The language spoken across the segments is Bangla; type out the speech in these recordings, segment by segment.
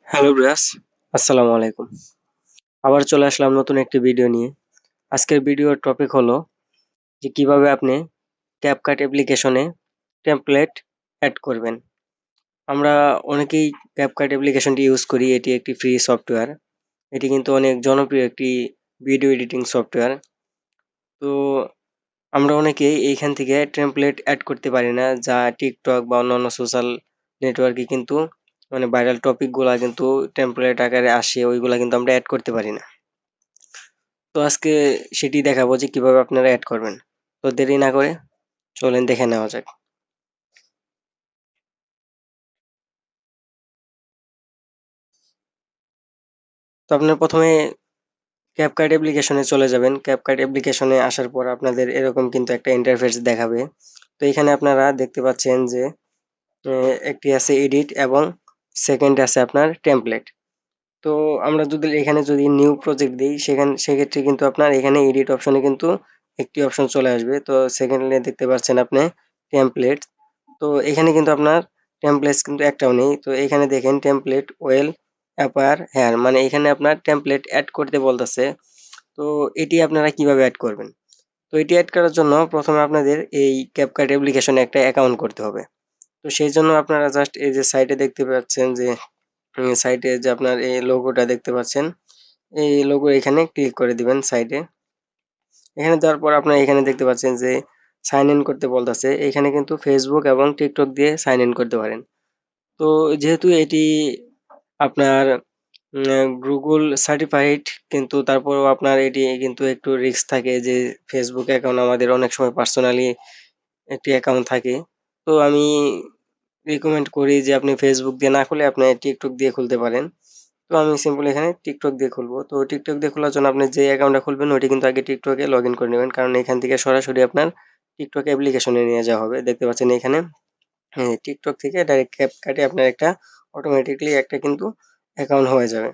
হ্যালো ব্রাস, আসসালামু আলাইকুম। আবার চলে আসলাম নতুন একটি ভিডিও নিয়ে। আজকের ভিডিওর টপিক হলো যে কিভাবে আপনি ক্যাপকাট অ্যাপ্লিকেশনে টেমপ্লেট অ্যাড করবেন। আমরা অনেকেই ক্যাপকাট অ্যাপ্লিকেশনটি ইউজ করি। এটি একটি ফ্রি সফটওয়্যার। এটি কিন্তু অনেক জনপ্রিয় একটি ভিডিও এডিটিং সফটওয়্যার। তো আমরা অনেকেই এইখান থেকে টেমপ্লেট অ্যাড করতে পারি না, যা টিকটক বা অন্যান্য সোশ্যাল নেটওয়ার্কে কিন্তু মানে ভাইরাল টপিকগুলা কিন্তু টেমপ্লেট আকারে আসে, ওইগুলা কিন্তু আমরা অ্যাড করতে পারি না। তো আজকে সেটি দেখাবো যে কিভাবে আপনারা অ্যাড করবেন। তো দেরি না করে চলেন দেখে নেওয়া যাক। তো আপনারা প্রথমে ক্যাপকাট অ্যাপ্লিকেশনে চলে যাবেন। ক্যাপকাট অ্যাপ্লিকেশনে আসার পর আপনাদের এরকম কিন্তু একটা ইন্টারফেস দেখাবে। তো এখানে আপনারা দেখতে পাচ্ছেন যে একটি আছে এডিট এবং সেকেন্ড আছে আপনার টেমপ্লেট। তো আমরা যদি নিউ প্রজেক্ট দিই সেক্ষেত্রে কিন্তু আপনার এখানে এডিট অপশনে কিন্তু একটি অপশন চলে আসবে। তো সেকেন্ডলি দেখতে পাচ্ছেন আপনি টেমপ্লেট। তো এখানে কিন্তু আপনার টেমপ্লেটস কিন্তু একটাও নেই। তো এখানে দেখেন টেমপ্লেট ওয়েল অ্যাপায়ার হেয়ার, মানে এখানে আপনার টেমপ্লেট অ্যাড করতে বলতেছে। তো এটি আপনারা কিভাবে অ্যাড করবেন? তো এটি অ্যাড করার জন্য প্রথমে আপনাদের এই ক্যাপকাট অ্যাপ্লিকেশনে একটা অ্যাকাউন্ট করতে হবে। তো সেই জন্য আপনারা জাস্ট এই যে সাইটে দেখতে পাচ্ছেন যে সাইটে যে আপনার এই লোগোটা দেখতে পাচ্ছেন, এই লোগো এখানে ক্লিক করে দিবেন সাইডে। এখানে দেওয়ার পর আপনারা এখানে দেখতে পাচ্ছেন যে সাইন ইন করতে বলতেছে। এখানে কিন্তু ফেসবুক এবং টিকটক দিয়ে সাইন ইন করতে পারেন। তো যেহেতু এটি আপনার গুগল সার্টিফাইড, কিন্তু তারপরেও আপনার এটি কিন্তু একটু রিস্ক থাকে যে ফেসবুক অ্যাকাউন্ট আমাদের অনেক সময় পার্সোনালি একটি অ্যাকাউন্ট থাকে। তো আমি রিকমেন্ড করি যে আপনি ফেসবুক দিয়ে না খুলে আপনি টিকটক দিয়ে খুলতে পারেন। তো আমি সিম্পল এখানে টিকটক দিয়ে খুলবো। তো টিকটক দিয়ে খোলার জন্য আপনি যে অ্যাকাউন্টটা খুলবেন ওইটি কিন্তু আগে টিকটকে লগ ইন করে নেবেন, কারণ এখান থেকে সরাসরি আপনার টিকটক অ্যাপ্লিকেশনে নিয়ে যাওয়া হবে। দেখতে পাচ্ছেন এখানে টিকটক থেকে ডাইরেক্ট ক্যাপকাটে আপনার একটা অটোমেটিকলি একটা কিন্তু অ্যাকাউন্ট হয়ে যাবে।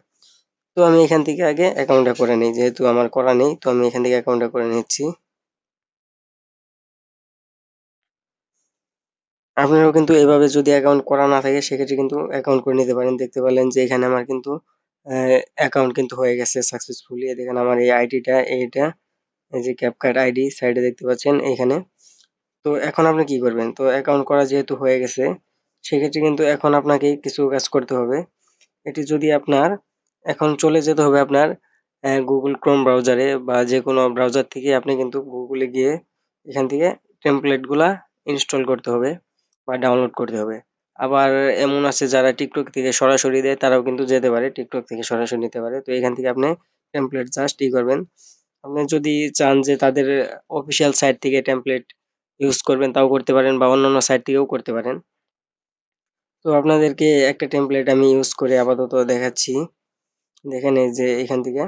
তো আমি এখান থেকে আগে অ্যাকাউন্টটা করে নিই, যেহেতু আমার করা নেই। তো আমি এখান থেকে অ্যাকাউন্টটা করে নিচ্ছি। আপনারাও কিন্তু এভাবে যদি অ্যাকাউন্ট করা না থাকে সেক্ষেত্রে কিন্তু অ্যাকাউন্ট করে নিতে পারেন। দেখতে পারলেন যে এখানে আমার কিন্তু অ্যাকাউন্ট কিন্তু হয়ে গেছে সাকসেসফুলি। দেখেন আমার এই আইডিটা এইটা, এই যে ক্যাপকাট আইডি সাইডে দেখতে পাচ্ছেন এইখানে। তো এখন আপনি কি করবেন? তো অ্যাকাউন্ট করা যেহেতু হয়ে গেছে সেক্ষেত্রে কিন্তু এখন আপনাকে কিছু কাজ করতে হবে। এটি যদি আপনার এখন চলে যেতে হবে আপনার গুগল ক্রোম ব্রাউজারে বা যে কোনো ব্রাউজার থেকে আপনি কিন্তু গুগলে গিয়ে এখান থেকে টেমপ্লেটগুলা ইনস্টল করতে হবে বা ডাউনলোড করতে হবে। আবার এমন আছে যারা টিকটক থেকে সরাসরি দেয়, তারাও কিন্তু যেতে পারে, টিকটক থেকে সরাসরি নিতে পারে। তো এখান থেকে আপনি টেমপ্লেট জাস্ট করবেন। আপনি যদি চান যে তাদের অফিসিয়াল সাইট থেকে টেমপ্লেট ইউজ করবেন তাও করতে পারেন, বা অন্যান্য সাইট থেকেও করতে পারেন। তো আপনাদেরকে একটা টেমপ্লেট আমি ইউজ করে আপাতত দেখাচ্ছি। দেখেন এই যে এখান থেকে।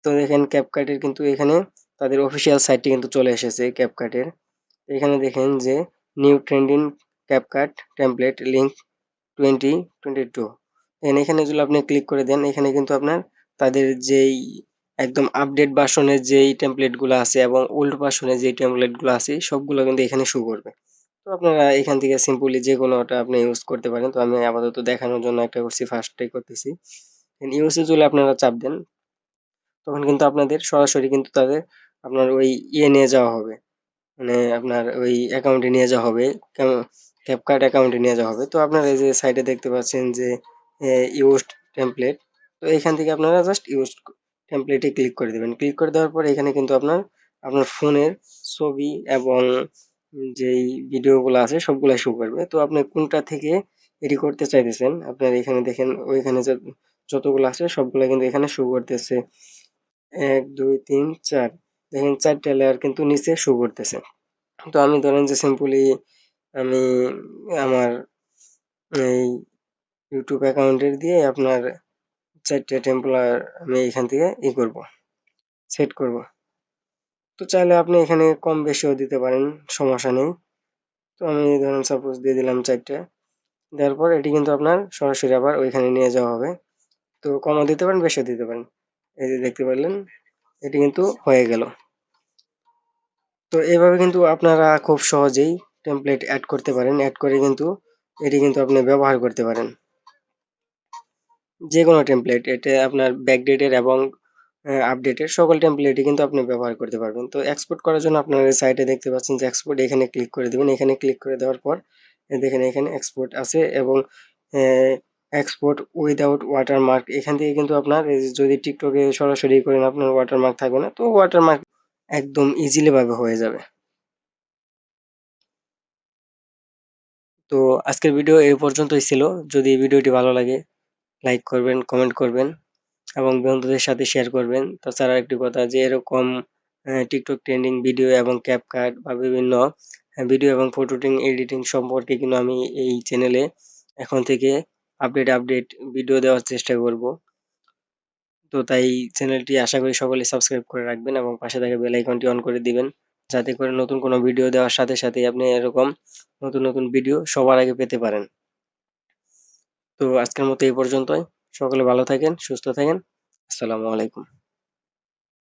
তো দেখেন ক্যাপকাটের কিন্তু এখানে তাদের অফিসিয়াল সাইটটি কিন্তু চলে এসেছে ক্যাপকাটের। এখানে দেখেন যে new trending CapCut template link 2022। এখানে যদি আপনি ক্লিক করে দেন, এখানে কিন্তু আপনার তাদের যেই একদম আপডেট ভার্সনের যেই টেমপ্লেট গুলো আছে এবং ওল্ড ভার্সনের যেই টেমপ্লেট গুলো আছে সবগুলো কিন্তু এখানে শো করবে। তো আপনারা এখান থেকে সিম্পলি যে কোনোটা আপনি ইউজ করতে পারেন। তো আমি আপাতত দেখানোর জন্য একটা করছি, ফার্স্টটাই করতেছি। ইউএসএ যদি আপনারা চাপ দেন তখন কিন্তু আপনাদের সরাসরি কিন্তু তাদের আপনার ওই নিয়ে যাওয়া হবে, মানে আপনার ওই অ্যাকাউন্টে নিয়ে যাওয়া হবে, ক্যাপকাট অ্যাকাউন্টে নিয়ে যাওয়া হবে। তো আপনারা এই যে সাইটে দেখতে পাচ্ছেন যে ইউজড টেমপ্লেট। তো এখান থেকে আপনারা জাস্ট ইউজ টেমপ্লেটে ক্লিক করে দেবেন। ক্লিক করে দেওয়ার পরে এখানে কিন্তু আপনার আপনার ফোনের ছবি এবং যেই ভিডিওগুলো আছে সবগুলা শো করবে। তো আপনি কোনটা থেকে এডি করতে চাইতেছেন, আপনার এখানে দেখেন ওইখানে যতগুলো আছে সবগুলা কিন্তু এখানে শো করতেছে। ১, ২, ৩, ৪, দেখেন ৪ টা লেয়ার কিন্তু নিচে শো করতেছে। তো আমি ধরেন যে সিম্পলি আমি আমার এই ইউটিউব অ্যাকাউন্টের দিয়ে আপনার ৪ টা টেম্পলার আমি এখান থেকে করব, সেট করব। তো চাইলে আপনি এখানে কম বেশিও দিতে পারেন, সমস্যা নেই। তো আমি ধরেন সাপোজ দিয়ে দিলাম ৪ টা। দেওয়ার পর এটি কিন্তু আপনার সরাসরি আবার ওইখানে নিয়ে যাওয়া হবে। তো কমও দিতে পারেন, বেশিও দিতে পারেন। এই যে দেখতে পারলেন এটি কিন্তু হয়ে গেল। তো এভাবে কিন্তু আপনারা খুব সহজেই টেমপ্লেট অ্যাড করতে পারেন। অ্যাড করে কিন্তু এটি কিন্তু আপনি ব্যবহার করতে পারেন। যে কোনো টেমপ্লেট, এটা আপনার ব্যাকডেটের এবং আপডেটের সকল টেমপ্লেটই কিন্তু আপনি ব্যবহার করতে পারবেন। তো এক্সপোর্ট করার জন্য আপনার এই সাইটে দেখতে পাচ্ছেন যে এক্সপোর্ট, এখানে ক্লিক করে দেবেন। এখানে ক্লিক করে দেওয়ার পর দেখেন এখানে এক্সপোর্ট আছে এবং এক্সপোর্ট উইদাউট ওয়াটারমার্ক, এখান থেকে কিন্তু আপনার এই যে যদি টিকটকে সরাসরি করেন আপনার ওয়াটারমার্ক থাকবে না, তো ওয়াটারমার্ক একদম ইজিলি ভাবে হয়ে যাবে। তো আজকের ভিডিও এই পর্যন্তই ছিল। যদি এই ভিডিওটি ভালো লাগে লাইক করবেন, কমেন্ট করবেন এবং বন্ধুদের সাথে শেয়ার করবেন। তাছাড়া একটি কথা, যে এরকম টিকটক ট্রেন্ডিং ভিডিও এবং ক্যাপকাট বা বিভিন্ন ভিডিও এবং ফটো এডিটিং সম্পর্কে কিন্তু আমি এই চ্যানেলে এখন থেকে আপডেট ভিডিও দেওয়ার চেষ্টা করব। তো তাই চ্যানেলটি আশা করি সকলে সাবস্ক্রাইব করে রাখবেন এবং পাশে থাকা বেল আইকনটি অন করে দিবেন, যাতে করে নতুন কোনো ভিডিও দেওয়ার সাথে সাথে আপনি এরকম নতুন নতুন ভিডিও সবার আগে পেতে পারেন। তো আজকের মতো এই পর্যন্তই। সকলে ভালো থাকেন, সুস্থ থাকেন। আসসালামু আলাইকুম।